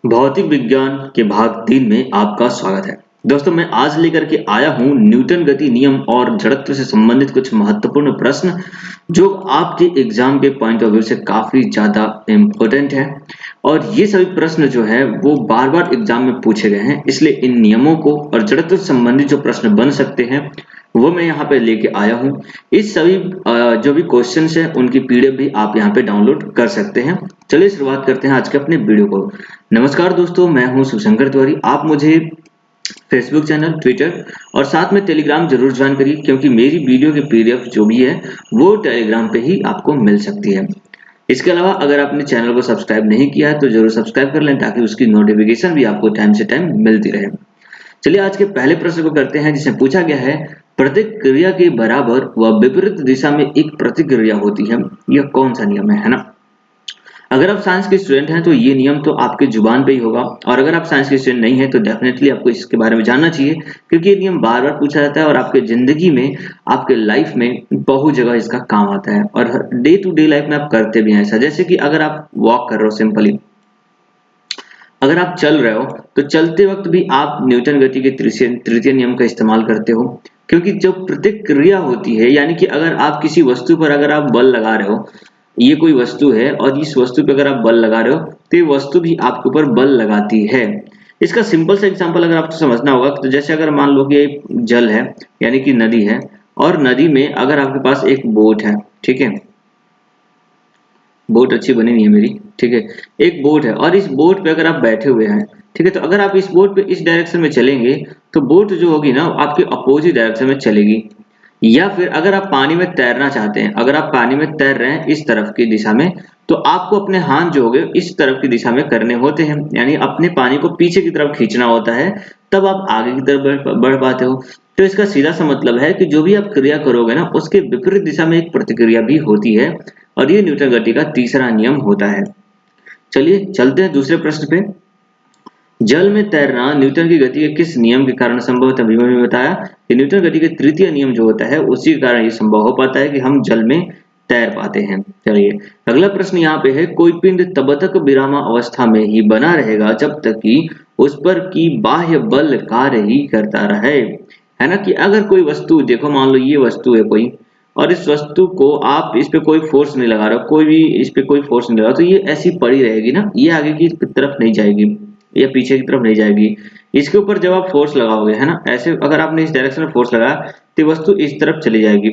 भौतिक विज्ञान के भाग 3 में आपका स्वागत है। दोस्तों मैं आज लेकर के आया हूँ न्यूटन गति नियम और जड़त्व से संबंधित कुछ महत्वपूर्ण प्रश्न जो आपके एग्जाम के पॉइंट ऑफ व्यू से काफी ज्यादा इम्पोर्टेंट है। और ये सभी प्रश्न जो है वो बार बार एग्जाम में पूछे गए हैं, इसलिए इन नियमों को और जड़त्व से संबंधित जो प्रश्न बन सकते हैं वो मैं यहाँ पे लेके आया हूँ। इस सभी जो भी क्वेश्चंस है उनकी पीडीएफ भी आप यहाँ पे डाउनलोड कर सकते हैं। चलिए शुरुआत करते हैं आज के अपने वीडियो को। नमस्कार दोस्तों, मैं हूं शिवशंकर तिवारी। आप मुझे फेसबुक चैनल, ट्विटर और साथ में टेलीग्राम जरूर ज्वाइन करिए, क्योंकि मेरी वीडियो की पीडीएफ जो भी है वो टेलीग्राम पे ही आपको मिल सकती है। इसके अलावा अगर आपने चैनल को सब्सक्राइब नहीं किया है तो जरूर सब्सक्राइब कर लें, ताकि उसकी नोटिफिकेशन भी आपको टाइम से टाइम मिलती रहे। चलिए आज के पहले प्रश्न को करते हैं, जिसमें पूछा गया है प्रतिक्रिया के बराबर व विपरीत दिशा में एक प्रतिक्रिया होती है, यह कौन सा नियम है ना। अगर आप साइंस के स्टूडेंट हैं तो ये नियम तो आपके जुबान पे ही होगा, और अगर आप साइंस के स्टूडेंट नहीं है तो डेफिनेटली आपको इसके बारे में जानना चाहिए, क्योंकि ये नियम बार बार पूछा जाता है और आपके जिंदगी में, आपके लाइफ में बहुत जगह इसका काम आता है और डे टू डे लाइफ में आप करते भी हैं ऐसा। जैसे कि अगर आप वॉक कर रहे हो, सिंपली अगर आप चल रहे हो तो चलते वक्त भी आप न्यूटन गति के तृतीय नियम का इस्तेमाल करते हो, क्योंकि जो प्रतिक्रिया होती है, यानी कि अगर आप किसी वस्तु पर अगर आप बल लगा रहे हो, ये कोई वस्तु है और इस वस्तु पे अगर आप बल लगा रहे हो तो ये वस्तु भी आपके ऊपर बल लगाती है। इसका सिंपल सा एग्जांपल अगर आपको समझना होगा तो जैसे अगर मान लो कि ये जल है, यानी कि नदी है, और नदी में अगर आपके पास एक बोट है, ठीक है, बोट अच्छी बनी नहीं है मेरी, ठीक है, एक बोट है और इस बोट पे अगर आप बैठे हुए हैं, ठीक है, तो अगर आप इस बोट पे इस डायरेक्शन में चलेंगे तो बोट जो होगी ना आपके अपोजिट डायरेक्शन में चलेगी। या फिर अगर आप पानी में तैरना चाहते हैं, अगर आप पानी में तैर रहे हैं इस तरफ की दिशा में, तो आपको अपने हाथ जो होंगे इस तरफ की दिशा में करने होते हैं, यानी अपने पानी को पीछे की तरफ खींचना होता है, तब आप आगे की तरफ बढ़ पाते हो। तो इसका सीधा सा मतलब है कि जो भी आप क्रिया करोगे ना उसके विपरीत दिशा में एक प्रतिक्रिया भी होती है, और ये न्यूटन गति का तीसरा नियम होता है। चलिए चलते हैं दूसरे प्रश्न पे। जल में तैरना न्यूटन की गति के किस नियम के कारण संभव है? अभी मैंने बताया कि न्यूटन गति के तृतीय नियम जो होता है उसी के कारण ये संभव हो पाता है कि हम जल में तैर पाते हैं। चलिए अगला प्रश्न यहाँ पे है, कोई पिंड तब तक विरामा अवस्था में ही बना रहेगा जब तक कि उस पर की बाह्य बल कार्य ही करता रहे, है ना। कि अगर कोई वस्तु, देखो मान लो ये वस्तु है कोई, और इस वस्तु को आप इस पे कोई फोर्स नहीं लगा रहे हो, कोई भी इस पे कोई फोर्स नहीं लगा, तो ये ऐसी पड़ी रहेगी ना, ये आगे की तरफ नहीं जाएगी या पीछे की तरफ नहीं जाएगी। इसके ऊपर जब आप फोर्स लगाओगे, है ना, ऐसे अगर आपने इस डायरेक्शन में फोर्स लगाया तो वस्तु इस तरफ चली जाएगी।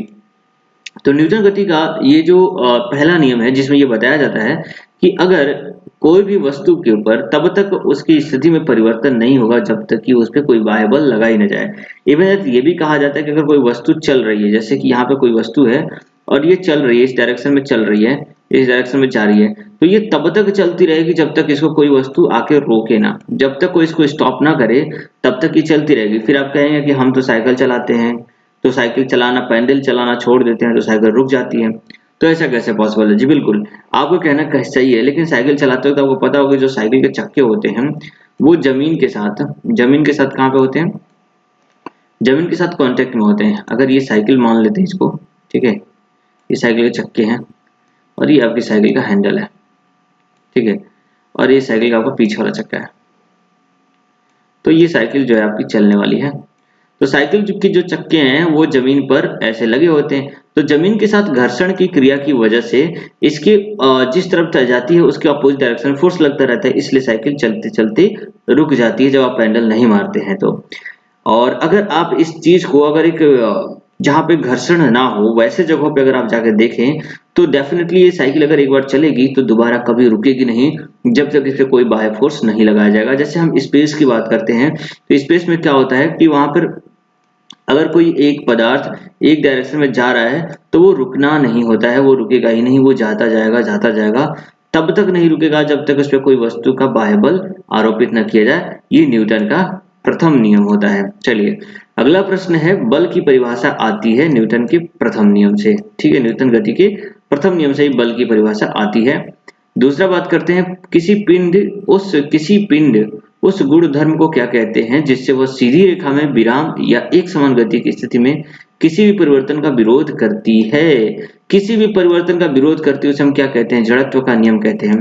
तो न्यूटन गति का ये जो पहला नियम है, जिसमें ये बताया जाता है कि अगर कोई भी वस्तु के ऊपर तब तक उसकी स्थिति में परिवर्तन नहीं होगा जब तक कि उस पर कोई बाह्य बल लगा ही न जाए। इवन ये भी कहा जाता है कि अगर कोई वस्तु चल रही है, जैसे कि यहाँ पे कोई वस्तु है और ये चल रही है, इस डायरेक्शन में चल रही है, इस डायरेक्शन में जा रही है, तो ये तब तक चलती रहेगी जब तक इसको कोई वस्तु आके रोके ना, जब तक कोई इसको स्टॉप ना करे तब तक ये चलती रहेगी। फिर आप कहेंगे कि हम तो साइकिल चलाते हैं, तो साइकिल चलाना, पैडल चलाना छोड़ देते हैं तो साइकिल रुक जाती है, तो ऐसा कैसे पॉसिबल है? जी बिल्कुल, आपको कहना सही है, लेकिन साइकिल चलाते हो तो आपको पता होगा जो साइकिल के चक्के होते हैं वो जमीन के साथ कहाँ पे होते हैं? जमीन के साथ कांटेक्ट में होते हैं। अगर ये साइकिल मान लेते हैं इसको, ठीक है, ये साइकिल के चक्के हैं और ये आपकी साइकिल का हैंडल है, ठीक है, और ये साइकिल का आपका पीछे वाला चक्का है, तो ये साइकिल जो है आपकी चलने वाली है। तो साइकिल के जो चक्के हैं वो जमीन पर ऐसे लगे होते हैं, तो जमीन के साथ घर्षण की क्रिया की वजह से इसके जिस तरफ जाती है उसके अपोजिट डायरेक्शन में फोर्स लगता रहता है, इसलिए साइकिल चलते चलते रुक जाती है जब आप पैडल नहीं मारते हैं तो। और अगर आप इस चीज को, अगर एक जहाँ पे घर्षण ना हो वैसे जगहों पे अगर आप जाकर देखें तो डेफिनेटली ये साइकिल अगर एक बार चलेगी तो दोबारा कभी रुकेगी नहीं जब तक इस पे कोई बाह्य फोर्स नहीं लगाया जाएगा। जैसे हम स्पेस की बात करते हैं तो स्पेस में क्या होता है कि वहां पर अगर कोई एक पदार्थ एक डायरेक्शन में जा रहा है तो वो रुकना नहीं होता है, वो रुकेगा ही नहीं, वो जाता जाएगा, तब तक नहीं रुकेगा जब तक उस पर कोई वस्तु का बाह्य बल आरोपित न किया जाए। ये न्यूटन का प्रथम नियम होता है। चलिए अगला प्रश्न है, बल की परिभाषा आती है न्यूटन के प्रथम नियम से, ठीक है, न्यूटन गति के प्रथम नियम से ही बल की परिभाषा आती है। दूसरा बात करते हैं, किसी पिंड उस गुण धर्म को क्या कहते हैं जिससे वह सीधी रेखा में विराम या एक समान गति की स्थिति में किसी भी परिवर्तन का विरोध करती है। किसी भी परिवर्तन का विरोध करती है उसे हम क्या कहते हैं? जड़त्व का नियम कहते हैं।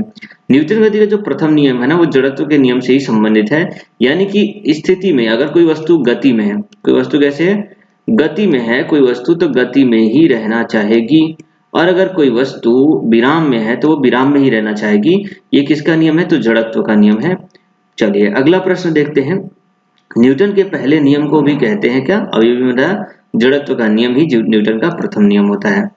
न्यूटन गति का जो प्रथम नियम है ना, वो जड़त्व के नियम से ही संबंधित है। यानी कि स्थिति में अगर कोई वस्तु गति में है, कोई वस्तु कैसे है? गति में है कोई वस्तु, तो गति में ही रहना चाहेगी, और अगर कोई वस्तु विराम में है तो वो विराम में ही रहना चाहेगी। ये किसका नियम है? तो जड़त्व का नियम है। चलिए अगला प्रश्न देखते हैं। न्यूटन के पहले नियम को भी कहते हैं क्या? अभी भी बताया, जड़त्व का नियम ही न्यूटन का प्रथम नियम होता है।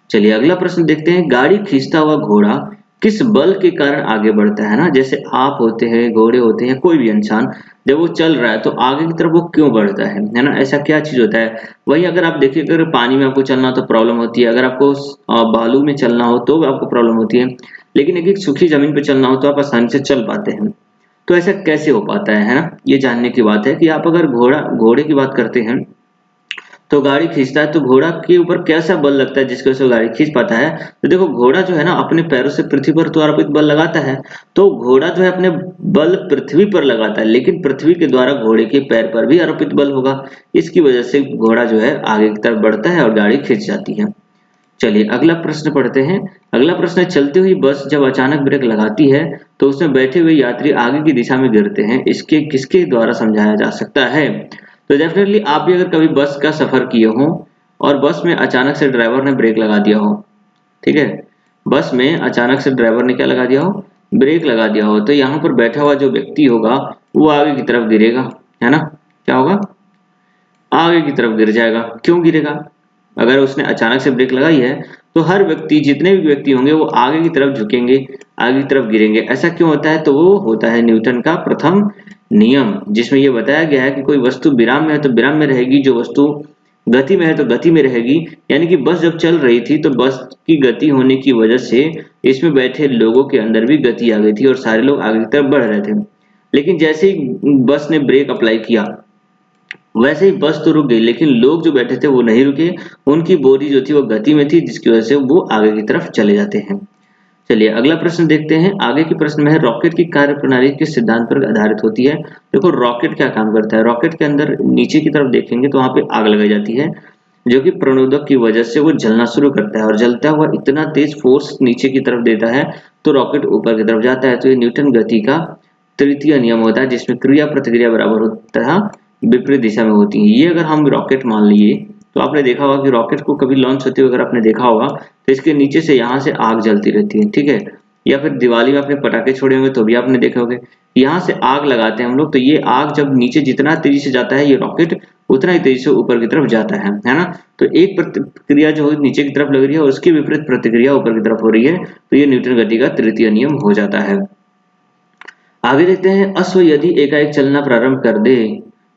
चलिए अगला प्रश्न देखते हैं। गाड़ी खींचता हुआ घोड़ा किस बल के कारण आगे बढ़ता है ना? जैसे आप होते हैं, घोड़े होते हैं, कोई भी इंसान जब वो चल रहा है तो आगे की तरफ वो क्यों बढ़ता है ना? ऐसा क्या चीज होता है? वही अगर आप देखिए, अगर पानी में आपको चलना हो तो प्रॉब्लम होती है, अगर आपको बालू में चलना हो तो आपको प्रॉब्लम होती है, लेकिन एक सूखी जमीन पे चलना हो तो आप आसानी से चल पाते हैं। तो ऐसा कैसे हो पाता है ना? ये जानने की बात है कि आप अगर घोड़े की बात करते हैं तो गाड़ी खींचता है, तो घोड़ा के ऊपर कैसा बल लगता है जिसकी वजह से गाड़ी खींच पाता है? तो देखो, घोड़ा जो है ना अपने पैरों से पृथ्वी पर तो आरोपित बल लगाता है, तो घोड़ा जो है अपने बल पृथ्वी पर लगाता है, लेकिन पृथ्वी के द्वारा घोड़े के पैर पर भी आरोपित बल होगा। इसकी वजह से घोड़ा जो है आगे की तरफ बढ़ता है और गाड़ी खींच जाती है। चलिए अगला प्रश्न पढ़ते हैं। अगला प्रश्न है, चलती हुई बस जब अचानक ब्रेक लगाती है तो उसमें बैठे हुए यात्री आगे की दिशा में गिरते हैं, इसके किसके द्वारा समझाया जा सकता है? तो डेफिनेटली आप भी अगर कभी बस का सफर किए हो और बस में अचानक से ड्राइवर ने ब्रेक लगा दिया हो, ठीक है, बस में अचानक से ड्राइवर ने क्या लगा दिया हो? ब्रेक लगा दिया हो, तो यहाँ पर बैठा हुआ जो व्यक्ति होगा वो आगे की तरफ गिरेगा, है ना? क्या होगा? आगे की तरफ गिर जाएगा। क्यों गिरेगा? अगर उसने अचानक से ब्रेक लगाई है तो हर व्यक्ति, जितने भी व्यक्ति होंगे वो आगे की तरफ झुकेंगे, आगे की तरफ गिरेंगे। ऐसा क्यों होता है? तो वो होता है न्यूटन का प्रथम नियम, जिसमें ये बताया गया है कि कोई वस्तु विराम में है तो विराम में रहेगी, जो वस्तु गति में है तो गति में रहेगी। यानी कि बस जब चल रही थी तो बस की गति होने की वजह से इसमें बैठे लोगों के अंदर भी गति आ गई थी और सारे लोग आगे की तरफ बढ़ रहे थे। लेकिन जैसे ही बस ने ब्रेक अप्लाई किया वैसे ही बस तो रुक गई, लेकिन लोग जो बैठे थे वो नहीं रुके, उनकी बॉडी जो थी वो गति में थी, जिसकी वजह से वो आगे की तरफ चले जाते हैं। चलिए अगला प्रश्न देखते हैं। आगे के प्रश्न में है, रॉकेट की कार्यप्रणाली किस सिद्धांत पर आधारित होती है? देखो, रॉकेट क्या काम करता है? रॉकेट के अंदर नीचे की तरफ देखेंगे तो वहां पे आग लगाई जाती है, जो कि प्रणोदक की वजह से वो जलना शुरू करता है, और जलता हुआ इतना तेज फोर्स नीचे की तरफ देता है तो रॉकेट ऊपर की तरफ जाता है। तो ये न्यूटन गति का तृतीय नियम होता है, जिसमें क्रिया प्रतिक्रिया बराबर होता है, विपरीत दिशा में होती है। ये अगर हम रॉकेट मान लिए तो आपने देखा होगा कि रॉकेट को कभी लॉन्च होते हुए अगर आपने देखा होगा तो इसके नीचे से यहाँ से आग जलती रहती है, ठीक है? या फिर दिवाली में आपने पटाखे छोड़े होंगे तो भी आपने देखे होंगे, यहाँ से आग लगाते हैं हम लोग, तो ये आग जब नीचे जितना तेजी से जाता है ये रॉकेट उतना ही तेजी से ऊपर की तरफ जाता है ना? तो एक प्रतिक्रिया जो नीचे की तरफ लग रही है और उसकी विपरीत प्रतिक्रिया ऊपर की तरफ हो रही है, तो ये न्यूटन गति का तृतीय नियम हो जाता है। आगे देखते हैं, अश्व यदि एकाएक चलना प्रारंभ कर दे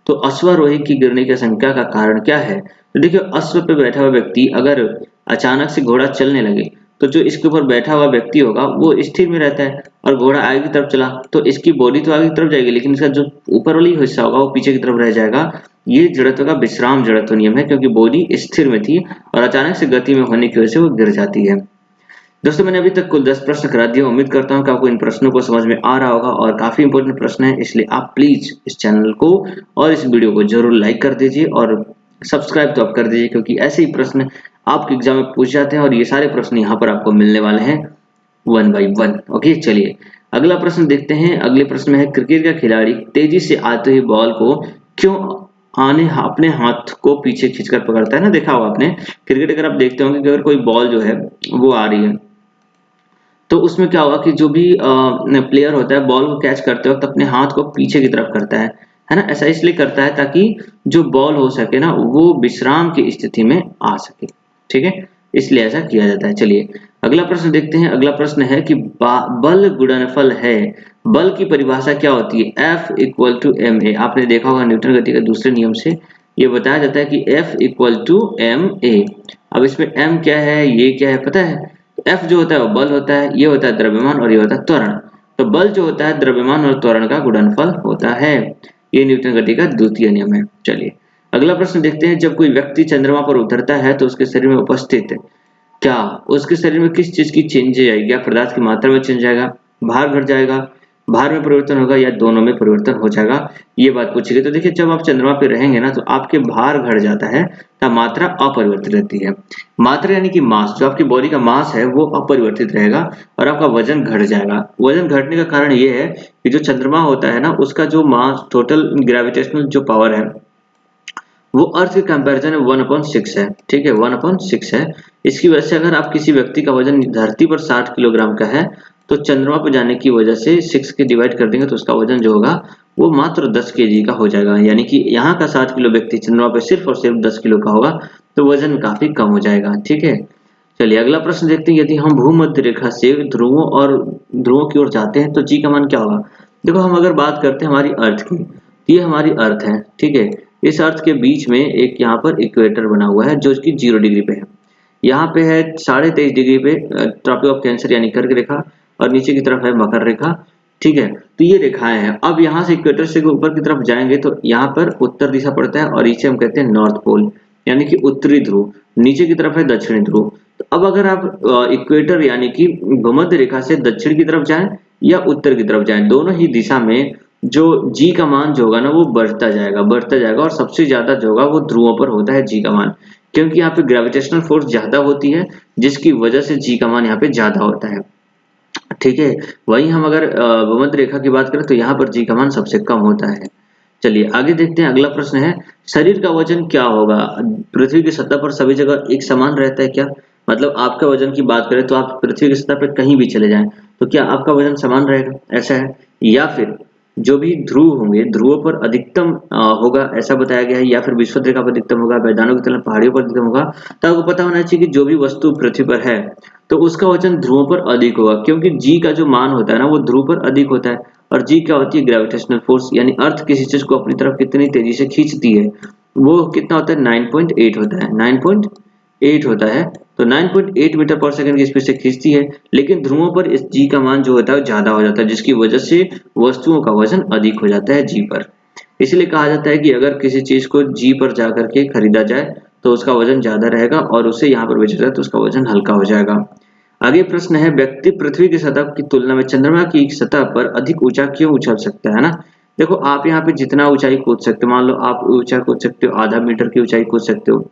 तो अश्वारोही की गिरने की आशंका का कारण क्या है? तो देखिए, अश्व पे बैठा हुआ व्यक्ति अगर अचानक से घोड़ा चलने लगे तो जो इसके ऊपर बैठा हुआ व्यक्ति होगा वो स्थिर में रहता है, और घोड़ा आगे की तरफ चला तो इसकी बॉडी तो आगे की तरफ जाएगी, लेकिन इसका जो ऊपर वाली हिस्सा होगा वो पीछे की तरफ रह जाएगा। ये जड़त्व का विश्राम जड़त्व नियम है, क्योंकि बॉडी स्थिर में थी और अचानक से गति में होने की वजह से वो गिर जाती है। दोस्तों, मैंने अभी तक कुल 10 प्रश्न करा दिए। उम्मीद करता हूं कि आपको इन प्रश्नों को समझ में आ रहा होगा, और काफी इंपॉर्टेंट प्रश्न है, इसलिए आप प्लीज इस चैनल को और इस वीडियो को जरूर लाइक कर दीजिए और सब्सक्राइब तो आप कर दीजिए, क्योंकि ऐसे ही प्रश्न आपके एग्जाम में पूछ जाते हैं और ये सारे प्रश्न यहाँ पर आपको मिलने वाले हैं 1 by 1। ओके, चलिए अगला प्रश्न देखते हैं। अगले प्रश्न में है, क्रिकेट का खिलाड़ी तेजी से आते हुए बॉल को क्यों अपने हाथ को पीछे खींचकर पकड़ता है ना? देखा होगा आपने क्रिकेट, अगर आप देखते होंगे कि अगर कोई बॉल जो है वो आ रही है तो उसमें क्या होगा कि जो भी प्लेयर होता है बॉल को कैच करते वक्त अपने हाथ को पीछे की तरफ करता है ना? ऐसा इसलिए करता है ताकि जो बॉल हो सके ना वो विश्राम की स्थिति में आ सके, ठीक है? इसलिए ऐसा किया जाता है। चलिए अगला प्रश्न देखते हैं। अगला प्रश्न है कि बल गुणनफल है, बल की परिभाषा क्या होती है? F = ma। आपने देखा होगा न्यूटन गति के दूसरे नियम से ये बताया जाता है कि F = ma। अब इसमें m क्या है, ये क्या है पता है? F जो होता है वो बल होता है, ये होता है द्रव्यमान और ये होता है त्वरण। तो बल जो होता है द्रव्यमान और त्वरण का गुणनफल होता है। ये न्यूटन गति का द्वितीय नियम है। चलिए अगला प्रश्न देखते हैं। जब कोई व्यक्ति चंद्रमा पर उतरता है तो उसके शरीर में उपस्थित क्या उसके शरीर में किस चीज की चेंज आएगी? क्या पदार्थ की मात्रा में चेंज आएगा, भार घट जाएगा, भार में परिवर्तन होगा या दोनों में परिवर्तन हो जाएगा, ये बात पूछी गई। तो देखिए जब आप चंद्रमा पे रहेंगे ना तो आपके भार घट जाता है तब मात्रा अपरिवर्तित रहती है। मात्रा यानी कि मास, जो आपकी बॉडी का मास है वो अपरिवर्तित रहेगा और आपका वजन घट जाएगा। वजन घटने का कारण ये है कि जो चंद्रमा होता है ना उसका जो मास टोटल ग्रेविटेशनल जो पावर है वो अर्थ के कंपैरिजन में 1/6 है, ठीक है, 1/6 है। इसकी वजह से अगर आप किसी व्यक्ति का वजन धरती पर 60 किलोग्राम का है तो चंद्रमा पर जाने की वजह से 6 के डिवाइड कर देंगे तो उसका वजन जो होगा वो मात्र 10 केजी का हो जाएगा। यानी कि यहाँ का 60 किलो व्यक्ति चंद्रमा पे सिर्फ और सिर्फ 10 किलो का होगा, तो वजन काफी कम हो जाएगा, ठीक है। चलिए अगला प्रश्न देखते हैं, यदि हम भूमध्य रेखा से ध्रुवों की ओर जाते हैं तो जी का मान क्या होगा। देखो हम अगर बात करते हैं हमारी अर्थ की, तो ये हमारी अर्थ है, ठीक है। इस अर्थ के बीच में एक यहाँ पर इक्वेटर बना हुआ है जो कि 0 डिग्री पे है। यहाँ पे है 23.5 डिग्री पे ट्रॉपिक ऑफ कैंसर यानी कर्क रेखा, और नीचे की तरफ है मकर रेखा, ठीक है। तो ये रेखाएं हैं। अब यहाँ से इक्वेटर से ऊपर की तरफ जाएंगे तो यहाँ पर उत्तर दिशा पड़ता है और इसे हम कहते हैं नॉर्थ पोल यानी कि उत्तरी ध्रुव, नीचे की तरफ है दक्षिणी ध्रुव। तो अब अगर आप इक्वेटर यानी कि भूमध्य रेखा से दक्षिण की तरफ जाएं या उत्तर की तरफ जाएं, दोनों ही दिशा में जो जी का मान जो होगा ना वो बढ़ता जाएगा और सबसे ज्यादा जो होगा वो ध्रुवों पर होता है जी का मान, क्योंकि यहाँ पे ग्रेविटेशनल फोर्स ज्यादा होती है जिसकी वजह से जी का मान यहाँ पे ज्यादा होता है, ठीक है। वहीं हम अगर भूमध्य रेखा की बात करें तो यहाँ पर जी का मान सबसे कम होता है। चलिए आगे देखते हैं, अगला प्रश्न है शरीर का वजन क्या होगा। पृथ्वी की सतह पर सभी जगह एक समान रहता है क्या। मतलब आपका वजन की बात करें तो आप पृथ्वी की सतह पर कहीं भी चले जाएं तो क्या आपका वजन समान रहेगा, ऐसा है। या फिर जो भी ध्रुव होंगे ध्रुवों पर अधिकतम होगा ऐसा बताया गया है, या फिर विषुवत रेखा पर अधिकतम होगा, मैदानों की तुलना पहाड़ियों पर अधिकतम होगा। तो आपको पता होना चाहिए कि जो भी वस्तु पृथ्वी पर है तो उसका वजन ध्रुवों पर अधिक होगा, क्योंकि जी का जो मान होता है ना वो ध्रुव पर अधिक होता है। और जी क्या होती है, ग्रेविटेशनल फोर्स, यानी अर्थ किसी चीज को अपनी तरफ कितनी तेजी से खींचती है वो कितना होता है, 9.8 होता है, 9.8 होता है। तो 9.8 मीटर पर सेकंड की स्पीड से खींचती है, लेकिन ध्रुवों पर इस जी का मान जो होता है ज्यादा हो जाता है, जिसकी वजह से वस्तुओं का वजन अधिक हो जाता है जी पर। इसलिए कहा जाता है कि अगर किसी चीज को जी पर जाकर के खरीदा जाए तो उसका वजन ज्यादा रहेगा और उसे यहाँ पर बेचा जाए तो उसका वजन हल्का हो जाएगा। आगे प्रश्न है, व्यक्ति पृथ्वी की सतह की तुलना में चंद्रमा की सतह पर अधिक ऊंचा क्यों उछल सकता है ना। देखो आप यहाँ पे जितना ऊंचाई कूद सकते हो, मान लो आप ऊंचा कूद सकते हो, आधा मीटर की ऊंचाई कूद सकते हो,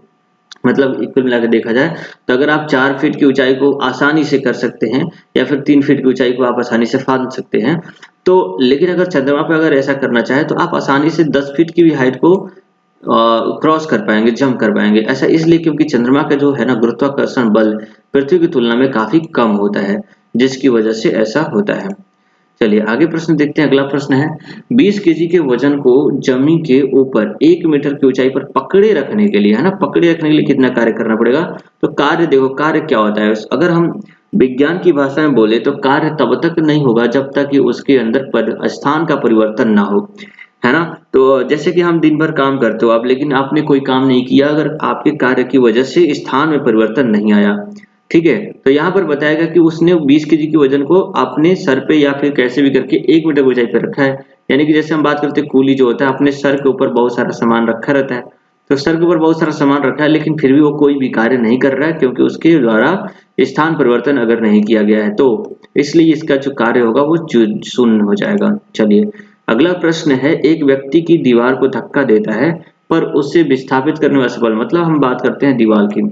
मतलब कुल मिलाकर देखा जाए तो अगर आप 4 फीट की ऊंचाई को आसानी से कर सकते हैं या फिर 3 फीट की ऊंचाई को आप आसानी से फांद सकते हैं, तो लेकिन अगर चंद्रमा पे अगर ऐसा करना चाहे तो आप आसानी से 10 फीट की भी हाइट को क्रॉस कर पाएंगे, जंप कर पाएंगे। ऐसा इसलिए क्योंकि चंद्रमा का जो है ना गुरुत्वाकर्षण बल पृथ्वी की तुलना में काफी कम होता है, जिसकी वजह से ऐसा होता है। चलिए आगे प्रश्न देखते हैं, अगला प्रश्न है 20 केजी के वजन को जमीन के ऊपर 1 मीटर की ऊंचाई पर पकड़े रखने के लिए, है ना, पकड़े रखने के लिए कितना कार्य करना पड़ेगा। तो कार्य देखो, कार्य क्या होता है, अगर हम विज्ञान की भाषा में बोले तो कार्य तब तक नहीं होगा जब तक कि उसके अंदर स्थान का परिवर्तन ना हो, है ना। तो जैसे कि हम दिन भर काम करते हो आप, लेकिन आपने कोई काम नहीं किया अगर आपके कार्य की वजह से स्थान में परिवर्तन नहीं आया, ठीक है। तो यहाँ पर बताया गया कि उसने 20 केजी के वजन को अपने सर पे या फिर कैसे भी करके 1 मीटर ऊंचाई पे रखा है। यानी कि जैसे हम बात करते हैं कूली जो होता है अपने सर के ऊपर बहुत सारा सामान रखा रहता है, तो सर के ऊपर बहुत सारा सामान रखा है लेकिन फिर भी वो कोई भी कार्य नहीं कर रहा है क्योंकि उसके द्वारा स्थान परिवर्तन अगर नहीं किया गया है, तो इसलिए इसका जो कार्य होगा वो शून्य हो जाएगा। चलिए अगला प्रश्न है, एक व्यक्ति की दीवार को धक्का देता है पर उसे विस्थापित करने वाला बल, मतलब हम बात करते हैं दीवार की,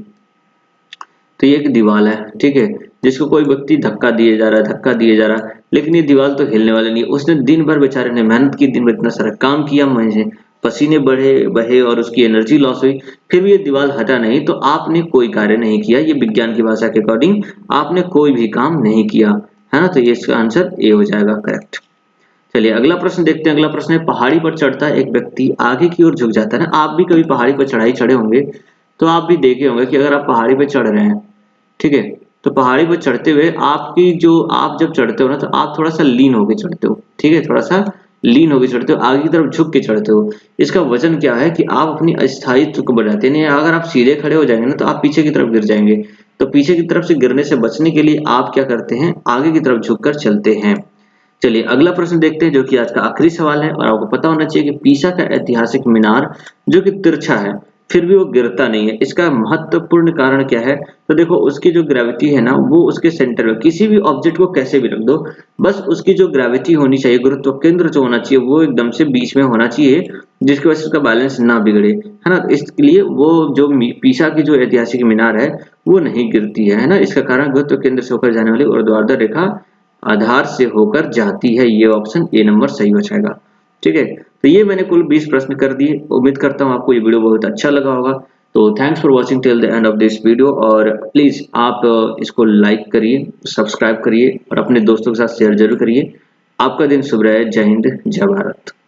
तो ये एक दीवार है, ठीक है, जिसको कोई व्यक्ति धक्का दिए जा रहा है, लेकिन ये दीवार तो हिलने वाली नहीं। उसने दिन भर बेचारे ने मेहनत की, दिन भर इतना सारा काम किया, मुझे पसीने बहे और उसकी एनर्जी लॉस हुई, फिर भी ये दीवार हटा नहीं, तो आपने कोई कार्य नहीं किया। ये विज्ञान की भाषा के अकॉर्डिंग आपने कोई भी काम नहीं किया, है ना। तो ये इसका आंसर ए हो जाएगा, करेक्ट। चलिए अगला प्रश्न देखते हैं, अगला प्रश्न है, पहाड़ी पर चढ़ता एक व्यक्ति आगे की ओर झुक जाता है ना। आप भी कभी पहाड़ी पर चढ़ाई चढ़े होंगे तो आप भी देखे होंगे कि अगर आप पहाड़ी पर चढ़ रहे हैं, ठीक है, तो पहाड़ी पर चढ़ते हुए आप जब चढ़ते हो ना तो आप थोड़ा सा लीन होके चढ़ते हो, ठीक है, थोड़ा सा लीन होके चढ़ते हो, आगे की तरफ झुक के चढ़ते हो। इसका वजन क्या है कि आप अपनी स्थायित्व को बढ़ाते हैं। अगर आप सीधे खड़े हो जाएंगे ना तो आप पीछे की तरफ गिर जाएंगे, तो पीछे की तरफ से गिरने से बचने के लिए आप क्या करते हैं, आगे की तरफ झुक कर चलते हैं। चलिए अगला प्रश्न देखते हैं जो कि आज का आखिरी सवाल है, और आपको पता होना चाहिए कि पीसा का ऐतिहासिक मीनार जो कि तिरछा है, फिर भी वो गिरता नहीं है। इसका महत्वपूर्ण कारण क्या है? तो देखो उसकी जो ग्रेविटी है ना वो उसके सेंटर में, किसी भी ऑब्जेक्ट को कैसे भी रख दो, बस उसकी जो ग्रेविटी होनी चाहिए, गुरुत्व केंद्र जो होना चाहिए वो एकदम से बीच में होना चाहिए, जिसकी वजह से उसका बैलेंस ना बिगड़े, है ना। इसलिए वो जो पीसा की जो ऐतिहासिक मीनार है वो नहीं गिरती है ना। इसका कारण गुरुत्व केंद्र से होकर जाने वाली ऊर्ध्वाधर रेखा आधार से होकर जाती है। ये ऑप्शन ए नंबर सही हो जाएगा। ठीक है, तो ये मैंने कुल 20 प्रश्न कर दिए। उम्मीद करता हूँ आपको ये वीडियो बहुत अच्छा लगा होगा। तो thanks for watching till the end of this video, और प्लीज आप इसको लाइक करिए, सब्सक्राइब करिए और अपने दोस्तों के साथ शेयर जरूर करिए। आपका दिन शुभ रहे। जय हिंद, जय भारत।